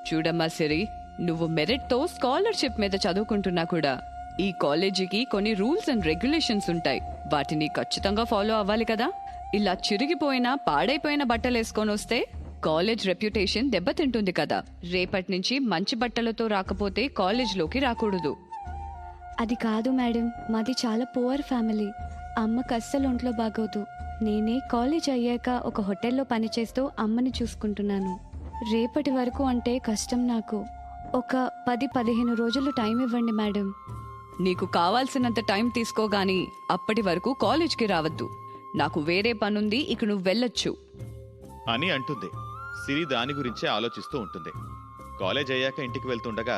చూడమ్మా సిరి, నువ్వు మెరిట్తో స్కాలర్షిప్ మీద చదువుకుంటున్నా కూడా ఈ కాలేజీకి కొన్ని రూల్స్ అండ్ రెగ్యులేషన్స్ ఉంటాయి. వాటిని ఖచ్చితంగా ఫాలో అవ్వాలి కదా. ఇలా చిరిగిపోయిన పాడైపోయిన బట్టలు వేసుకొని వస్తే కాలేజ్ రెప్యుటేషన్ దెబ్బతింటుంది కదా. రేపటి నుంచి మంచి బట్టలతో రాకపోతే కాలేజ్లోకి రాకూడదు. అది కాదు మేడం, మాది చాలా పువర్ ఫ్యామిలీ. అమ్మకు అస్సలు ఒంట్లో బాగోదు. నేనే కాలేజ్ అయ్యాక ఒక హోటల్లో పనిచేస్తూ అమ్మని చూసుకుంటున్నాను. రేపటి వరకు అంటే కష్టం నాకు. ఒక 10-15 రోజులు టైం ఇవ్వండి మేడం. నీకు కావాల్సినంత టైం తీసుకోగాని అప్పటి వరకు కాలేజ్కి రావద్దు. నాకు వేరే పనుంది, ఇక నువ్వు వెళ్ళొచ్చు అని అంటుంది. సిరి దాని గురించే ఆలోచిస్తూ ఉంటుంది. కాలేజ్ అయ్యాక ఇంటికి వెళ్తుండగా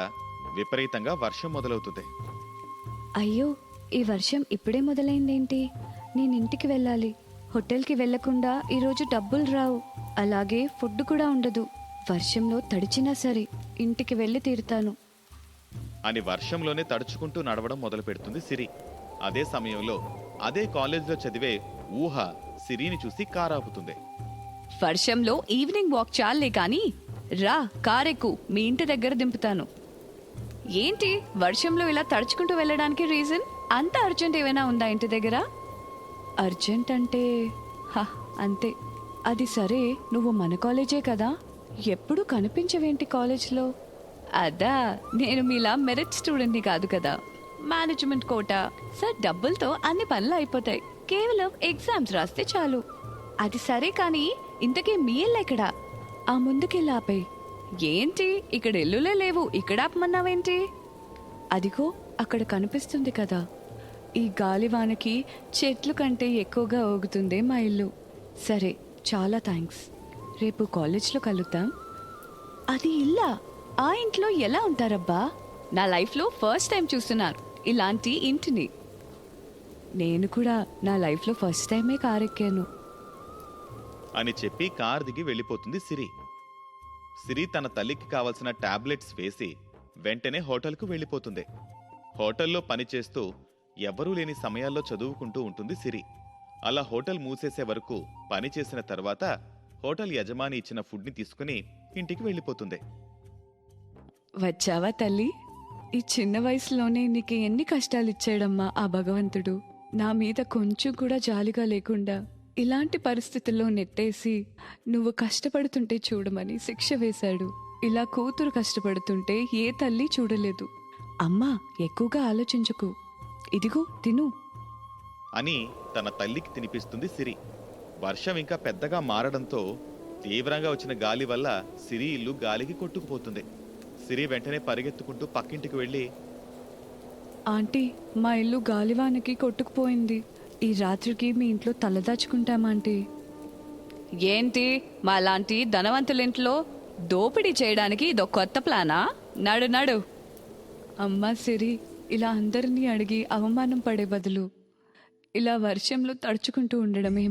విపరీతంగా వర్షం మొదలవుతుంది. అయ్యో, ఈ వర్షం ఇప్పుడే మొదలైందేంటి? నేను ఇంటికి వెళ్ళాలి. హోటల్కి వెళ్లకుండా ఈరోజు డబ్బులు రావు, అలాగే ఫుడ్ కూడా ఉండదు. వర్షంలో తడిచినా సరే ఇంటికి వెళ్ళి తీరుతాను అని వర్షంలోనే తడుచుకుంటూ నడవడం మొదలు పెడుతుంది సిరి. అదే సమయంలో అదే కాలేజ్లో చదివే ఊహ సిరిని చూసి కారాపుతుంది. వర్షంలో ఈవినింగ్ వాక్ చాలే కానీ రా, కారెక్కు, మీ ఇంటి దగ్గర దింపుతాను. ఏంటి వర్షంలో ఇలా తడుచుకుంటూ వెళ్ళడానికి రీజన్? అంత అర్జెంట్ ఏమైనా ఉందా ఇంటి దగ్గర? అర్జెంట్ అంటే అంతే. అది సరే, నువ్వు మన కాలేజే కదా, ఎప్పుడు కనిపించవేంటి కాలేజ్లో? అదా, నేను మీలా మెరిట్ స్టూడెంట్ని కాదు కదా. మేనేజ్మెంట్ కోటా సార్, డబ్బులతో అన్ని పనులు అయిపోతాయి. కేవలం ఎగ్జామ్స్ రాస్తే చాలు. అది సరే కానీ ఇంతకీ మీ ఇల్లు ఎక్కడా? ఆ ముందుకెళ్ళాపై. ఏంటి ఇక్కడ ఇల్లులే లేవు, ఇక్కడ ఆపమన్నావేంటి? అదిగో అక్కడ కనిపిస్తుంది కదా. ఈ గాలివానకి చెట్లు కంటే ఎక్కువగా ఊగుతుందే మా ఇల్లు. సరే, చాలా థ్యాంక్స్. రేపు కాలేజ్లో కలుద్దాం. అది ఇల్లా? ఆ ఇంట్లో ఎలా ఉంటారబ్బా? నా లైఫ్లో ఫస్ట్ టైం చూస్తున్నారు ఇలాంటి ఇంటిని. నేను కూడా నా లైఫ్లో ఫస్ట్ టైమే కారెక్కాను అని చెప్పి కార్ దిగి వెళ్ళిపోతుంది సిరి. సిరి తన తల్లికి కావలసిన టాబ్లెట్స్ వేసి వెంటనే హోటల్కు వెళ్ళిపోతుంది. హోటల్లో పనిచేస్తూ ఎవరూ లేని సమయాల్లో చదువుకుంటూ ఉంటుంది సిరి. అలా హోటల్ మూసేసే వరకు పని చేసిన తర్వాత హోటల్ యజమాని ఇచ్చిన ఫుడ్ని తీసుకుని ఇంటికి వెళ్ళిపోతుంది. వచ్చావా తల్లి? ఈ చిన్న వయసులోనే నీకు ఎన్ని కష్టాలు ఇచ్చాడమ్మా ఆ భగవంతుడు. నా మీద కొంచెం కూడా జాలిగా లేకుండా ఇలాంటి పరిస్థితుల్లో నెట్టేసి నువ్వు కష్టపడుతుంటే చూడమని శిక్ష వేశాడు. ఇలా కూతురు కష్టపడుతుంటే ఏ తల్లి చూడలేదు. అమ్మా, ఎక్కువగా ఆలోచించకు, ఇదిగో తిను అని తన తల్లికి తినిపిస్తుంది సిరి. వర్షం ఇంకా పెద్దగా మారడంతో తీవ్రంగా వచ్చిన గాలి వల్ల సిరి ఇల్లు గాలికి కొట్టుకుపోతుంది. సిరి వెంటనే పరిగెత్తుకుంటూ పక్కింటికి వెళ్ళి, ఆంటీ, మా ఇల్లు గాలివానకి కొట్టుకుపోయింది. ఈ రాత్రికి మీ ఇంట్లో తలదాచుకుంటామాంటీ. ఏంటి మా లాంటి ధనవంతులింట్లో దోపిడీ చేయడానికి ఇదో కొత్త ప్లానా? నడు నడు. అమ్మా సిరి, ఇలా అందరినీ అడిగి అవమానం పడే బదులు ఇలా వర్షంలో తడుచుకుంటూ ఉండడమే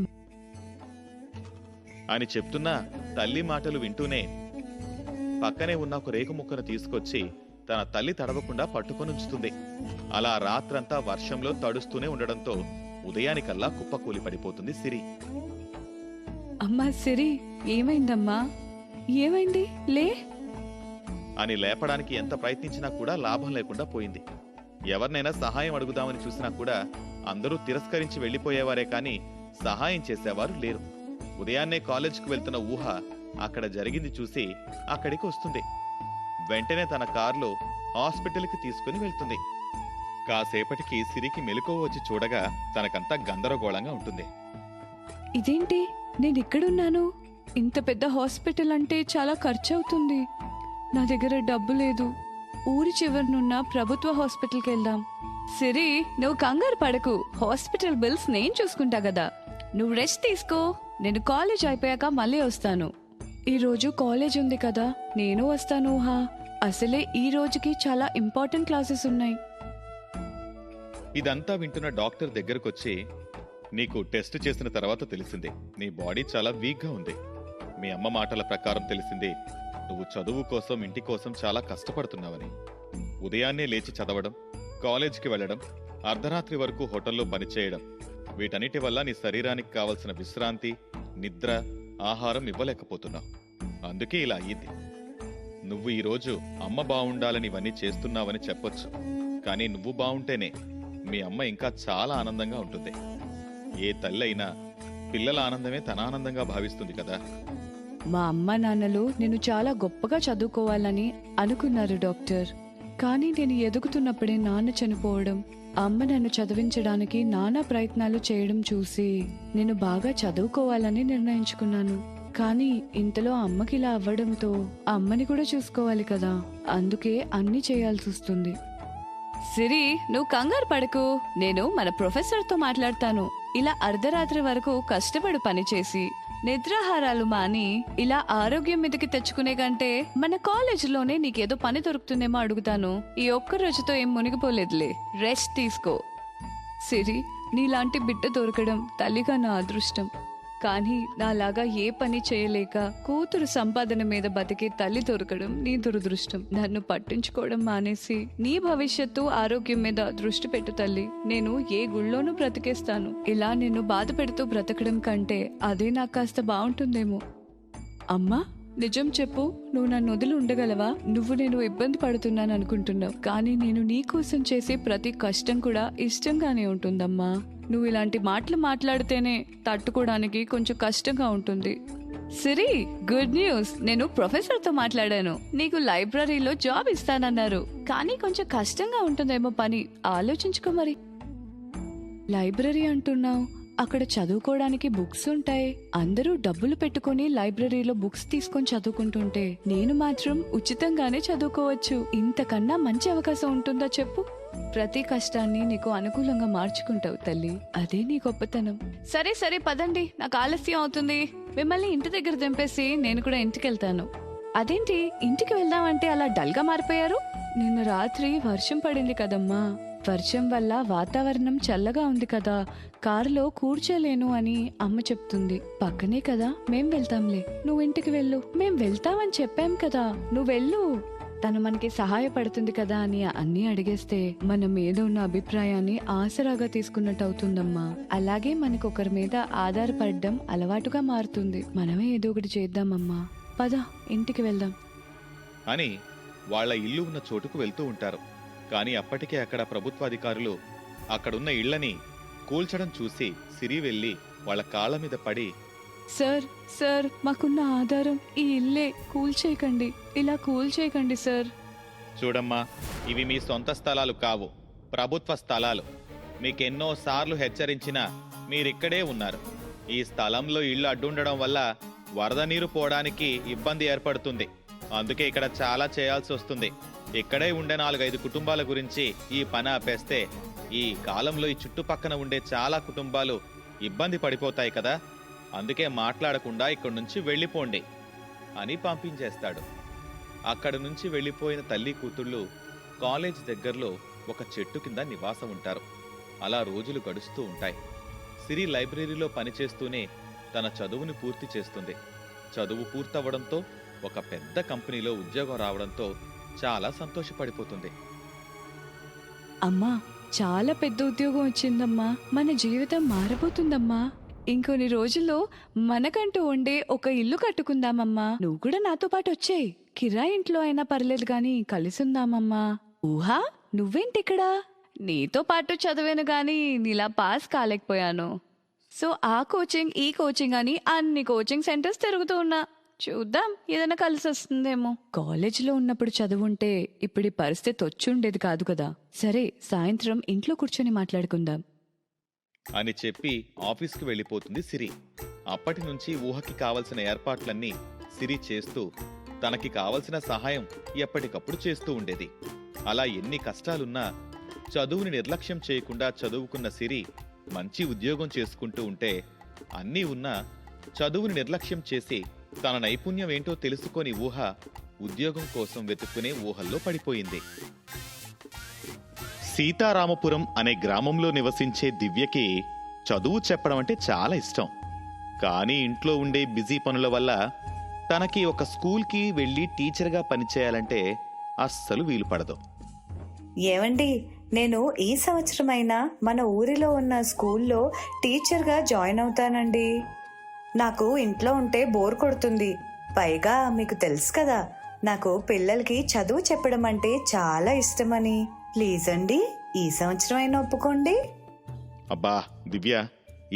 అని చెప్తున్నా తల్లి మాటలు వింటూనే పక్కనే ఉన్న ఒక రేకు ముక్కను తీసుకొచ్చి తన తల్లి తడవకుండా పట్టుకొని ఉంచుతుంది. అలా రాత్రంతా వర్షంలో తడుస్తూనే ఉండడంతో ఉదయానికల్లా కుప్పకూలి పడిపోతుంది సిరి. అమ్మా సిరి, ఏమైందమ్మా? ఏమైంది? లే అని లేపడానికి ఎంత ప్రయత్నించినా కూడా లాభం లేకుండా పోయింది. ఎవరినైనా సహాయం అడుగుదామని చూసినా కూడా అందరూ తిరస్కరించి వెళ్లిపోయేవారే కాని సహాయం చేసేవారు లేరు. ఉదయాన్నే కాలేజ్కు వెళ్తున్న ఊహ అక్కడ జరిగింది చూసి అక్కడికి వస్తుంది. వెంటనే తన కారులో హాస్పిటల్కి తీసుకుని వెళ్తుంది. కాసేపటికి సిరికి మెలకువ వచ్చి చూడగా తనకంతా గందరగోళంగా ఉంటుంది. ఇదేంటి, నేను ఇక్కడున్నాను? ఇంత పెద్ద హాస్పిటల్ అంటే చాలా ఖర్చు అవుతుంది. నా దగ్గర డబ్బు లేదు. ఊరి చివరినున్న ప్రభుత్వ హాస్పిటల్కి వెళ్దాం. సిరి, నువ్వు కంగారు పడకు, హాస్పిటల్ బిల్స్ నేను చూసుకుంటా కదా. నువ్వు రెస్ట్ తీసుకో, నేను కాలేజ్ అయిపోయాక మళ్ళీ వస్తాను. ఈ రోజు కాలేజ్ ఉంది కదా, నేను వస్తాను ఊహా. అసలే ఈ రోజుకి చాలా ఇంపార్టెంట్ క్లాసెస్ ఉన్నాయి. ఇదంతా వింటున్న డాక్టర్ దగ్గరకొచ్చి, నీకు టెస్ట్ చేసిన తర్వాత తెలిసింది నీ బాడీ చాలా వీక్గా ఉంది. మీ అమ్మ మాటల ప్రకారం తెలిసింది నువ్వు చదువు కోసం ఇంటి కోసం చాలా కష్టపడుతున్నావని. ఉదయాన్నే లేచి చదవడం, కాలేజ్కి వెళ్లడం, అర్ధరాత్రి వరకు హోటల్లో పనిచేయడం, వీటన్నిటి వల్ల నీ శరీరానికి కావలసిన విశ్రాంతి, నిద్ర, ఆహారం ఇవ్వలేకపోతున్నావు. అందుకే ఇలా అయ్యింది. నువ్వు ఈరోజు అమ్మ బాగుండాలని ఇవన్నీ చేస్తున్నావని చెప్పొచ్చు, కానీ నువ్వు బాగుంటేనే మీ అమ్మ ఇంకా చాలా ఆనందంగా ఉంటుంది. ఏ తల్లి అయినా పిల్లల ఆనందమే తన ఆనందంగా భావిస్తుంది కదా. మా అమ్మ నాన్నలు నేను చాలా గొప్పగా చదువుకోవాలని అనుకున్నారు డాక్టర్. కానీ నేను ఎదుగుతున్నప్పుడే నాన్న చనిపోవడం, అమ్మ నన్ను చదివించడానికి నానా ప్రయత్నాలు చేయడం చూసి నేను బాగా చదువుకోవాలని నిర్ణయించుకున్నాను. కానీ ఇంతలో అమ్మకి ఇలా అవ్వడంతో అమ్మని కూడా చూసుకోవాలి కదా, అందుకే అన్ని చేయాల్సి వస్తుంది. సిరి, నువ్వు కంగారు పడకు. నేను మన ప్రొఫెసర్తో మాట్లాడతాను. ఇలా అర్ధరాత్రి వరకు కష్టపడి పనిచేసి నిద్రాహారాలు మాని ఇలా ఆరోగ్యం మీదకి తెచ్చుకునే కంటే మన కాలేజీలోనే నీకేదో పని దొరుకుతుందేమో అడుగుతాను. ఈ ఒక్క రోజుతో ఏం మునిగిపోలేదులే, రెస్ట్ తీసుకో. సిరి, నీలాంటి బిడ్డ దొరకడం తల్లిగా నా అదృష్టం. కానీ నాలాగా ఏ పని చేయలేక కూతురు సంపాదన మీద బతికే తల్లి దొరకడం నీ దురదృష్టం. నన్ను పట్టించుకోవడం మానేసి నీ భవిష్యత్తు ఆరోగ్యం మీద దృష్టి పెట్టు తల్లి. నేను ఏ గుళ్ళోనూ బ్రతికేస్తాను. ఇలా నిన్ను బాధ పెడుతూ బ్రతకడం కంటే అదే నాకు కాస్త బాగుంటుందేమో. అమ్మా, నిజం చెప్పు, నువ్వు నన్ను వదిలి ఉండగలవా? నువ్వు నేను ఇబ్బంది పడుతున్నాను అనుకుంటున్నావు, కానీ నేను నీ కోసం చేసే ప్రతి కష్టం కూడా ఇష్టంగానే ఉంటుందమ్మా. నువ్వు ఇలాంటి మాటలు మాట్లాడితేనే తట్టుకోవడానికి కొంచెం కష్టంగా ఉంటుంది. సిరి, గుడ్ న్యూస్. నేను ప్రొఫెసర్తో మాట్లాడాను. నీకు లైబ్రరీలో జాబ్ ఇస్తానన్నారు, కానీ కొంచెం కష్టంగా ఉంటుందేమో పని. ఆలోచించుకో మరి. లైబ్రరీ అంటున్నావు? అక్కడ చదువుకోవడానికి బుక్స్ ఉంటాయి. అందరూ డబ్బులు పెట్టుకుని లైబ్రరీలో బుక్స్ తీసుకొని చదువుకుంటుంటే నేను మాత్రం ఉచితంగానే చదువుకోవచ్చు. ఇంతకన్నా మంచి అవకాశం ఉంటుందా చెప్పు? ప్రతి కష్టాన్ని నీకు అనుకూలంగా మార్చుకుంటావు తల్లి, అదే నీ గొప్పతనం. సరే సరే పదండి, నాకు ఆలస్యం అవుతుంది. మిమ్మల్ని ఇంటి దగ్గర దింపేసి నేను కూడా ఇంటికి వెళ్తాను. అదేంటి ఇంటికి వెళ్దామంటే అలా డల్గా మారిపోయారు? నిన్న రాత్రి వర్షం పడింది కదమ్మా. వర్షం వల్ల వాతావరణం చల్లగా ఉంది కదా, కారులో కూర్చోలేను అని అమ్మ చెప్తుంది. పక్కనే కదా, మేం వెళ్తాంలే, నువ్వు ఇంటికి వెళ్ళు. మేం వెళ్తామని చెప్పాం కదా, నువ్వు వెళ్ళు. తను మనకి సహాయపడుతుంది కదా అని అన్నీ అడిగేస్తే మన మీద ఉన్న అభిప్రాయాన్ని ఆసరాగా తీసుకున్నట్టు అవుతుందమ్మా. అలాగే మనకు ఒకరి మీద ఆధారపడడం అలవాటుగా మారుతుంది. మనమే ఏదో ఒకటి చేద్దామమ్మా. పద, ఇంటికి వెళ్దాం అని వాళ్ళ ఇల్లు ఉన్న చోటుకు వెళ్తూ ఉంటారు. కానీ అప్పటికే అక్కడ ప్రభుత్వాధికారులు అక్కడున్న ఇళ్లని కూల్చడం చూసి సిరి వెళ్లి వాళ్ళ కాళ్ళ మీద పడి, సార్, సార్, మాకున్న ఆధారం ఈ ఇల్లే, కూల్చేయకండి, ఇలా కూల్చేయకండి సార్. చూడమ్మా, ఇవి మీ సొంత స్థలాలు కావు, ప్రభుత్వ స్థలాలు. మీకెన్నో సార్లు హెచ్చరించినా మీరిక్కడే ఉన్నారు. ఈ స్థలంలో ఇళ్ళు అడ్డుండడం వల్ల వరద నీరు పోవడానికి ఇబ్బంది ఏర్పడుతుంది. అందుకే ఇక్కడ చాలా చేయాల్సి వస్తుంది. ఇక్కడే ఉండే 4-5 కుటుంబాల గురించి ఈ పని ఆపేస్తే ఈ కాలంలో ఈ చుట్టుపక్కన ఉండే చాలా కుటుంబాలు ఇబ్బంది పడిపోతాయి కదా. అందుకే మాట్లాడకుండా ఇక్కడి నుంచి వెళ్ళిపోండి అని పంపించేస్తాడు. అక్కడి నుంచి వెళ్ళిపోయిన తల్లి కూతుళ్ళు కాలేజ్ దగ్గరలో ఒక చెట్టు కింద నివాసం ఉంటారు. అలా రోజులు గడుస్తూ ఉంటాయి. సిరి లైబ్రరీలో పనిచేస్తూనే తన చదువుని పూర్తి చేస్తుంది. చదువు పూర్తవడంతో ఒక పెద్ద కంపెనీలో ఉద్యోగం రావడంతో చాలా సంతోషపడిపోతుంది. అమ్మా, చాలా పెద్ద ఉద్యోగం వచ్చిందమ్మా. మన జీవితం మారబోతుందమ్మా. ఇంకొన్ని రోజుల్లో మనకంటూ ఉండే ఒక ఇల్లు కట్టుకుందామమ్మా. నువ్వు కూడా నాతో పాటు వచ్చేయ్. కిరాయి ఇంట్లో అయినా పర్లేదు గాని కలిసుందామమ్మా. ఊహా, నువ్వేంటిక్కడా? నీతో పాటు చదివాను గాని నీలా పాస్ కాలేకపోయాను. సో ఆ కోచింగ్ ఈ కోచింగ్ అని అన్ని కోచింగ్ సెంటర్స్ తిరుగుతూ ఉన్నా. చూద్దాం, ఏదైనా కలిసి వస్తుందేమో. కాలేజీలో ఉన్నప్పుడు చదువుంటే ఇప్పుడు ఈ పరిస్థితి వచ్చుండేది కాదు కదా. సరే, సాయంత్రం ఇంట్లో కూర్చొని మాట్లాడుకుందాం అని చెప్పి ఆఫీస్కి వెళ్ళిపోతుంది సిరి. అప్పటి నుంచి ఊహకి కావలసిన ఏర్పాట్లన్నీ సిరి చేస్తూ తనకి కావలసిన సహాయం ఎప్పటికప్పుడు చేస్తూ ఉండేది. అలా ఎన్ని కష్టాలున్నా చదువుని నిర్లక్ష్యం చేయకుండా చదువుకున్న సిరి మంచి ఉద్యోగం చేసుకుంటూ ఉంటే, అన్నీ ఉన్నా చదువుని నిర్లక్ష్యం చేసి తన నైపుణ్యం ఏంటో తెలుసుకొని ఊహ ఉద్యోగం కోసం వెతుక్కునే ఊహల్లో పడిపోయింది. సీతారామపురం అనే గ్రామంలో నివసించే దివ్యకి చదువు చెప్పడం అంటే చాలా ఇష్టం. కానీ ఇంట్లో ఉండే బిజీ పనుల వల్ల తనకి ఒక స్కూల్కి వెళ్ళి టీచర్గా పనిచేయాలంటే అస్సలు వీలు పడదు. ఏవండి, నేను ఈ సంవత్సరమైనా మన ఊరిలో ఉన్న స్కూల్లో టీచర్గా జాయిన్ అవుతానండి. నాకు ఇంట్లో ఉంటే బోర్ కొడుతుంది. పైగా మీకు తెలుసు కదా, నాకు పిల్లలకి చదువు చెప్పడం అంటే చాలా ఇష్టమని. ప్లీజ్ అండి, ఈ సంవత్సరం అయినా ఒప్పుకోండి. అబ్బా దివ్య,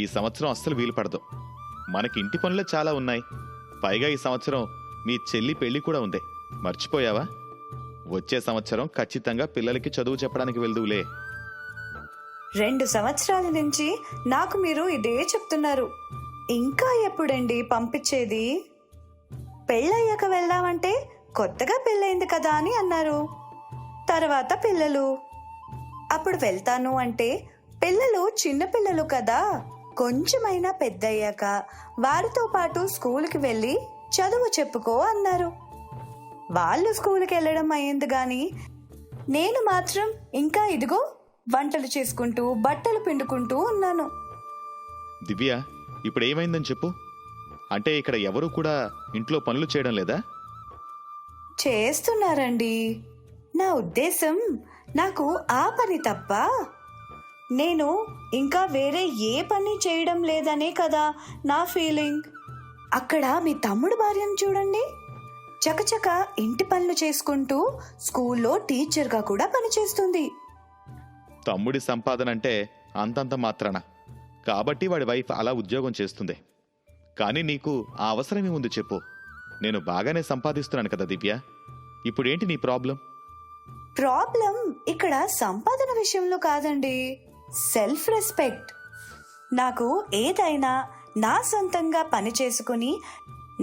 ఈ సంవత్సరం అస్సలు వీలు పడదు. మనకి ఇంటి పనులే చాలా ఉన్నాయి. పైగా ఈ సంవత్సరం మీ చెల్లి పెళ్లి కూడా ఉంది. మర్చిపోయావా? వచ్చే సంవత్సరం ఖచ్చితంగా పిల్లలకి చదువు చెప్పడానికి వెళ్దువులే. 2 సంవత్సరాల నుంచి నాకు మీరు ఇదే చెప్తున్నారు. ఇంకా ఎప్పుడండి పంపించేది? పెళ్ళయ్యాక వెళ్దామంటే కొత్తగా పెళ్ళయింది కదా అని అన్నారు. తర్వాత పిల్లలు. అప్పుడు వెళ్తాను అంటే పిల్లలు చిన్నపిల్లలు కదా, కొంచెమైనా పెద్దయ్యాక వారితో పాటు స్కూల్కి వెళ్ళి చదువు చెప్పుకో అన్నారు. వాళ్ళు స్కూల్కి వెళ్ళడం అయ్యింది గాని నేను మాత్రం ఇంకా ఇదిగో వంటలు చేసుకుంటూ బట్టలు పిండుకుంటూ ఉన్నాను. దివ్య, ఇప్పుడు ఏమైందని చెప్పు. అంటే ఇక్కడ ఎవరూ కూడా ఇంట్లో పనులు చేయడం లేదా? చేస్తున్నారండి. నా ఉద్దేశం, నాకు ఆ పని తప్ప నేను ఇంకా వేరే ఏ పని చేయడం లేదనే కదా నా ఫీలింగ్. అక్కడ మీ తమ్ముడు భార్యను చూడండి, చకచక ఇంటి పనులు చేసుకుంటూ స్కూల్లో టీచర్గా కూడా పనిచేస్తుంది. తమ్ముడి సంపాదన అంటే అంతంత మాత్రాన, కాబట్టి వాడి వైఫ్ అలా ఉద్యోగం చేస్తుంది. కానీ నీకు ఆ అవసరమే ఉంది చెప్పు. నేను బాగానే సంపాదిస్తున్నాను కదా దివ్య. ఇప్పుడేంటి నీ ప్రాబ్లం? ప్రాబ్లం ఇక్కడ సంపాదన విషయంలో కాదండి, సెల్ఫ్ రెస్పెక్ట్. నాకు ఏదైనా నా సొంతంగా పని చేసుకుని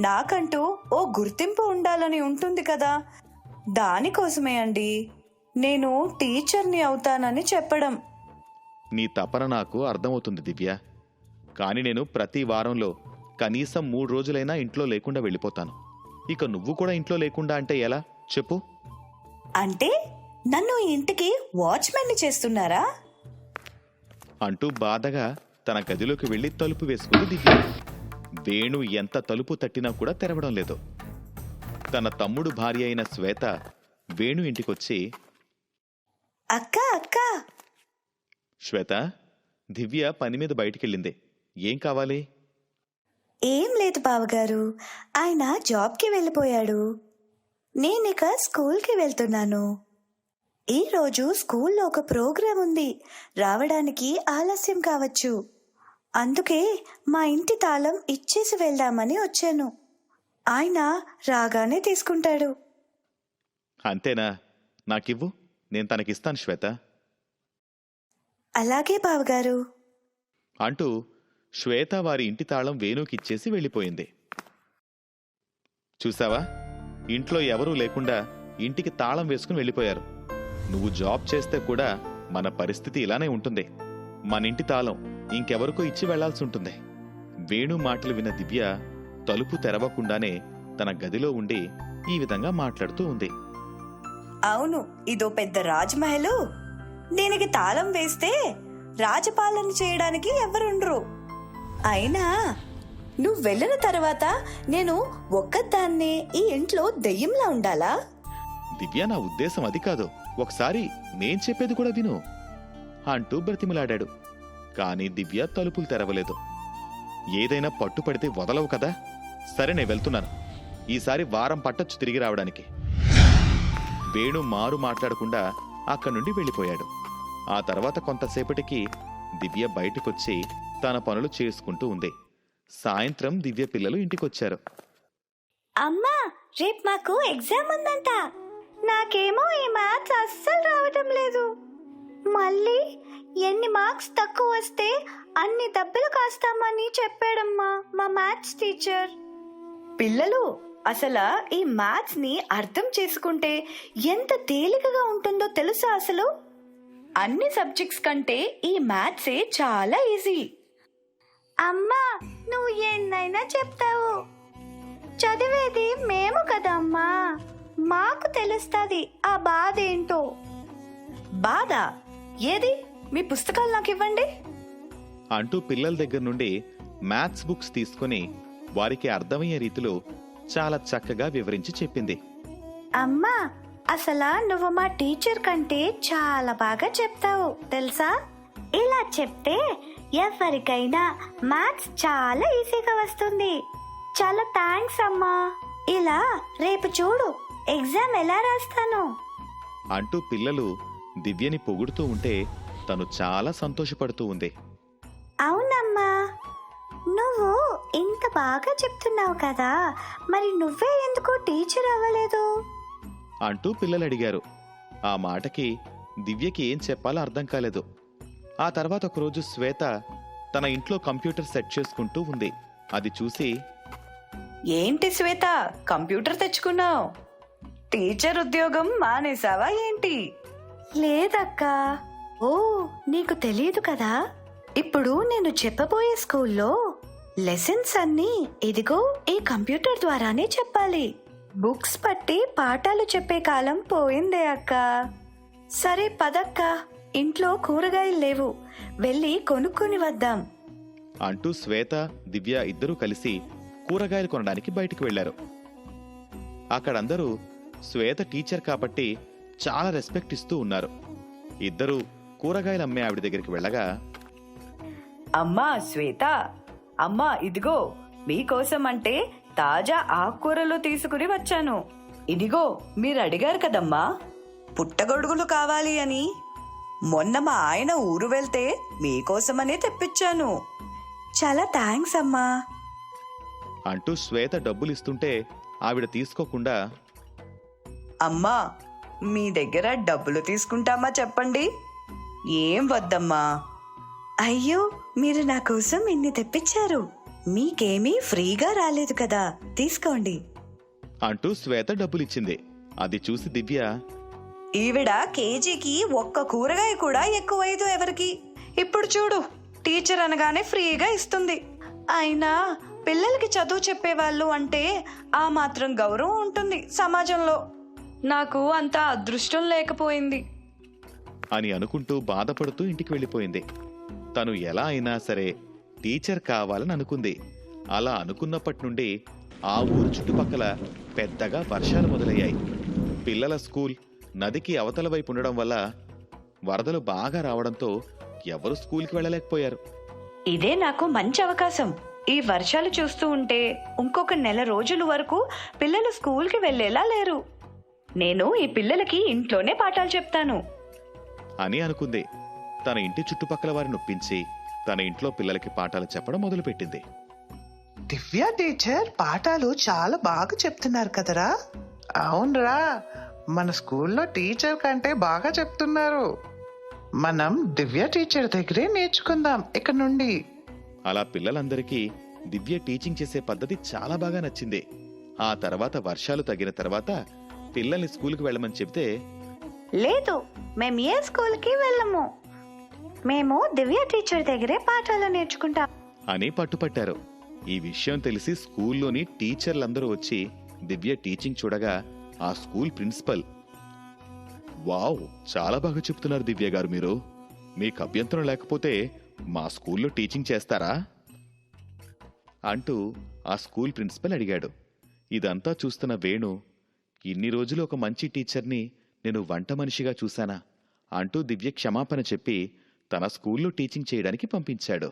నాకంటూ ఓ గుర్తింపు ఉండాలని ఉంటుంది కదా, దానికోసమే అండి నేను టీచర్ని అవుతానని చెప్పడం. నీ తపన నాకు అర్థమవుతుంది దివ్య. కానీ నేను ప్రతి వారంలో కనీసం 3 రోజులైనా ఇంట్లో లేకుండా వెళ్ళిపోతాను. ఇక నువ్వు కూడా ఇంట్లో లేకుండా అంటే ఎలా చెప్పు? అంటే నన్ను ఈ ఇంటికి వాచ్మెన్ని చేస్తున్నారా? అంటూ బాధగా తన గదిలోకి వెళ్లి తలుపు వేసుకుంది దివ్య. వేణు ఎంత తలుపు తట్టినా కూడా తెరవడం లేదు. తన తమ్ముడు భార్య అయిన శ్వేత వేణు ఇంటికొచ్చి, అక్క అక్క. శ్వేత, దివ్య పని మీద బయటికెళ్ళింది. ఏం కావాలి? ఏం లేదు బావగారు, ఆయన జాబ్కి వెళ్ళిపోయాడు. నేనిక స్కూల్కి వెళ్తున్నాను. ఈరోజు స్కూల్లో ఒక ప్రోగ్రాం ఉంది, రావడానికి ఆలస్యం కావచ్చు. అందుకే మా ఇంటి తాళం ఇచ్చేసి వెళ్దామని వచ్చాను. ఆయన రాగానే తీసుకుంటాడు. అంతేనా? నాకివ్వు, నేను తనకిస్తాను శ్వేత అలాగే బావగారు అంటూ శ్వేత వారి ఇంటి తాళం వేణుకిచ్చేసి వెళ్ళిపోయింది. చూసావా, ఇంట్లో ఎవరూ లేకుండా ఇంటికి తాళం వేసుకుని వెళ్ళిపోయారు. నువ్వు జాబ్ చేస్తే కూడా మన పరిస్థితి ఇలానే ఉంటుంది. మన ఇంటి తాళం ఇంకెవరికో ఇచ్చి వెళ్లాల్సి ఉంటుంది. వేణు మాటలు విన్న దివ్య తలుపు తెరవకుండానే తన గదిలో ఉండి ఈ విధంగా మాట్లాడుతూ ఉంది. అవును, ఇదో పెద్ద రాజమహలు. దీనికి తాళం వేస్తే రాజపాలన చేయడానికి ఎవరుండ్రు. అయినా నువ్వు వెళ్ళిన తర్వాత నేను ఒక్కదాన్నే ఈ ఇంట్లో దెయ్యంలా ఉండాలా? దివ్య, నా ఉద్దేశం అది కాదు. ఒకసారి నేను చెప్పేది కూడా విను అంటూ బ్రతిమలాడాడు. కాని దివ్య తలుపులు తెరవలేదు. ఏదైనా పట్టుపడితే వదలవు కదా. సరే, నేను వెళ్తున్నాను. ఈసారి వారం పట్టొచ్చు తిరిగి రావడానికి. వేణు మారు మాట్లాడకుండా అక్కడి నుండి వెళ్ళిపోయాడు. ఆ తర్వాత కొంతసేపటికి దివ్య బయటకొచ్చి తన పనులు చేసుకుంటూ ఉంది. సాయంత్రం దివ్య పిల్లలు ఇంటికొచ్చారు. అమ్మా, రేపు మాకు ఎగ్జామ్ ఉందంట. నాకేమో ఈ మ్యాథ్స్ అస్సలు రావటం లేదు. మళ్ళీ ఎన్ని మార్క్స్ తక్కువ వస్తే అన్ని దెబ్బలు కాస్తామని చెప్పాడమ్మా మా మ్యాథ్స్ టీచర్. పిల్లలు, అసలు ఈ మ్యాథ్స్ ని అర్థం చేసుకుంటే ఎంత తేలికగా ఉంటుందో తెలుసా? అసలు అన్ని సబ్జెక్ట్స్ కంటే ఈ మ్యాథ్సే చాలా ఈజీ. అమ్మా, నువ్వు ఎన్నైనా చెప్తావు. చదివేది మేము కదమ్మా, మాకు తెలుస్తుంది ఆ బాధ ఏంటో. బాధ ఏది? మీ పుస్తకాలు నాకు ఇవ్వండి అంటూ పిల్లల దగ్గర నుండి మ్యాథ్స్ బుక్స్ తీసుకుని వారికి అర్థమయ్యే రీతిలో చాలా చక్కగా వివరించి చెప్పింది. అమ్మా, అసలు నువ్వు మా టీచర్ కంటే చాలా బాగా చెప్తావు తెలుసా? ఇలా చెప్తే ఎవరికైనా మ్యాథ్స్ చాలా ఈజీగా వస్తుంది. చాలా థ్యాంక్స్ అమ్మా. ఇలా రేపు చూడు, ఎగ్జామ్ ఎలా రాస్తాను? అంటూ పిల్లలు దివ్యని పొగుడుతూ ఉంటే తను చాలా సంతోషపడుతూ ఉంది. అవునమ్మా, నువ్వు ఇంత బాగా చెప్తున్నావు కదా, మరి నువ్వే ఎందుకు టీచర్ అవ్వలేదు? అంటూ పిల్లలు అడిగారు. ఆ మాటకి దివ్యకి ఏం చెప్పాలో అర్థం కాలేదు. ఆ తర్వాత ఒకరోజు శ్వేత తన ఇంట్లో కంప్యూటర్ సెట్ చేసుకుంటూ ఉంది. అది చూసి, ఏంటి శ్వేత, కంప్యూటర్ తెచ్చుకున్నావు? టీచర్ ఉద్యోగం మానేసావా ఏంటి? లేదక్కా. ఓ, నీకు తెలియదు కదా, ఇప్పుడు నేను చెప్పబోయే స్కూల్లో లెసన్స్ అన్నీ ఇదిగో ఈ కంప్యూటర్ ద్వారానే చెప్పాలి. బుక్స్ పట్టి పాఠాలు చెప్పే కాలం పోయిందే అక్కా. సరే పదక్క, ఇంట్లో కూరగాయలు లేవు, వెళ్ళి కొనుక్కొని వద్దాం అంటూ శ్వేత దివ్య ఇద్దరూ కలిసి కూరగాయలు కొనడానికి బయటికి వెళ్లారు. అక్కడందరూ శ్వేత టీచర్ కాబట్టి చాలా రెస్పెక్ట్ ఇస్తూ ఉన్నారు. ఇద్దరూ కూరగాయలు అమ్మే ఆవిడ దగ్గరికి వెళ్ళగా, అమ్మా శ్వేత, అమ్మా ఇదిగో మీకోసం అంటే తాజా ఆకుకూరలు తీసుకుని వచ్చాను. ఇదిగో మీరు అడిగారు కదమ్మా పుట్టగొడుగులు కావాలి అని. మొన్న మా ఆయన ఊరు వెళ్తే మీకోసమనే తెప్పించాను. చాలా థ్యాంక్స్ అమ్మా. అంటూ శ్వేత డబ్బులిస్తుంటే ఆవిడ తీసుకోకుండా, అమ్మా మీ దగ్గర డబ్బులు తీసుకుంటామా చెప్పండి? ఏం వద్దమ్మా. అయ్యో, మీరు నా కోసం ఇన్ని తెప్పించారు, మీకేమీ ఫ్రీగా రాలేదు కదా, తీసుకోండి అంటూ శ్వేత డబ్బులిచ్చింది. అది చూసి దివ్య, ఈవిడ కేజీకి ఒక్క కూరగాయ కూడా ఎక్కువైదు ఎవరికి. ఇప్పుడు చూడు, టీచర్ అనగానే ఫ్రీగా ఇస్తుంది. అయినా పిల్లలకి చదువు చెప్పేవాళ్ళు అంటే ఆ మాత్రం గౌరవం ఉంటుంది సమాజంలో. నాకు అంత అదృష్టం లేకపోయింది అని అనుకుంటూ బాధపడుతూ ఇంటికి వెళ్ళిపోయింది. తను ఎలా అయినా సరే టీచర్ కావాలని అనుకుంది. అలా అనుకున్నప్పటి నుండి ఆ ఊరు చుట్టుపక్కల పెద్దగా వర్షాలు మొదలయ్యాయి. పిల్లల స్కూల్ నదికి అవతల వైపు ఉండడం వల్ల వరదలు బాగా రావడంతో ఎవరు స్కూల్కి వెళ్ళలేకపోయారు. ఇదే నాకు మంచి అవకాశం. ఈ వర్షాలు చూస్తూ ఉంటే ఇంకొక నెల రోజుల వరకు పిల్లలు స్కూల్కి వెళ్ళేలా లేరు. నేను ఈ పిల్లలకి ఇంట్లోనే పాఠాలు చెప్తాను అని అనుకుంది. తన ఇంటి చుట్టుపక్కల వారిని ఒప్పించి తన ఇంట్లో పిల్లలకి పాఠాలు చెప్పడం మొదలుపెట్టింది. దివ్య టీచర్ పాఠాలు చాలా బాగా చెప్తున్నారు కదరా? అవునరా, మన స్కూల్లో టీచర్ కంటే బాగా చెప్తున్నారు. మనం దివ్య టీచర్ దగ్గరే నేర్చుకుందాం ఇక నుండి. అలా పిల్లలందరికీ దివ్య టీచింగ్ చేసే పద్ధతి చాలా బాగా నచ్చింది. ఆ తర్వాత వర్షాలు తగ్గిన తర్వాత పిల్లల్ని స్కూల్కి వెళ్ళమని చెబితే, లేదు, మేము ఏ స్కూల్కి వెళ్ళము, మేము దివ్య టీచర్ దగ్గరే పాఠాలు నేర్చుకుంటాం అని పట్టుపట్టారు. ఈ విషయం తెలిసి స్కూల్లోని టీచర్లందరూ వచ్చి దివ్య టీచింగ్ చూడగా ఆ స్కూల్ ప్రిన్సిపల్, వావ్, చాలా బాగా చెప్తున్నారు దివ్య గారు మీరు. మీకు అభ్యంతరం లేకపోతే మా స్కూల్లో టీచింగ్ చేస్తారా అంటూ ఆ స్కూల్ ప్రిన్సిపల్ అడిగాడు. ఇదంతా చూస్తున్న వేణు, ఇన్ని రోజులు ఒక మంచి టీచర్ని నేను వంట మనిషిగా చూశానా అంటూ దివ్య క్షమాపణ చెప్పి తన స్కూల్లో టీచింగ్ చేయడానికి పంపించాడు.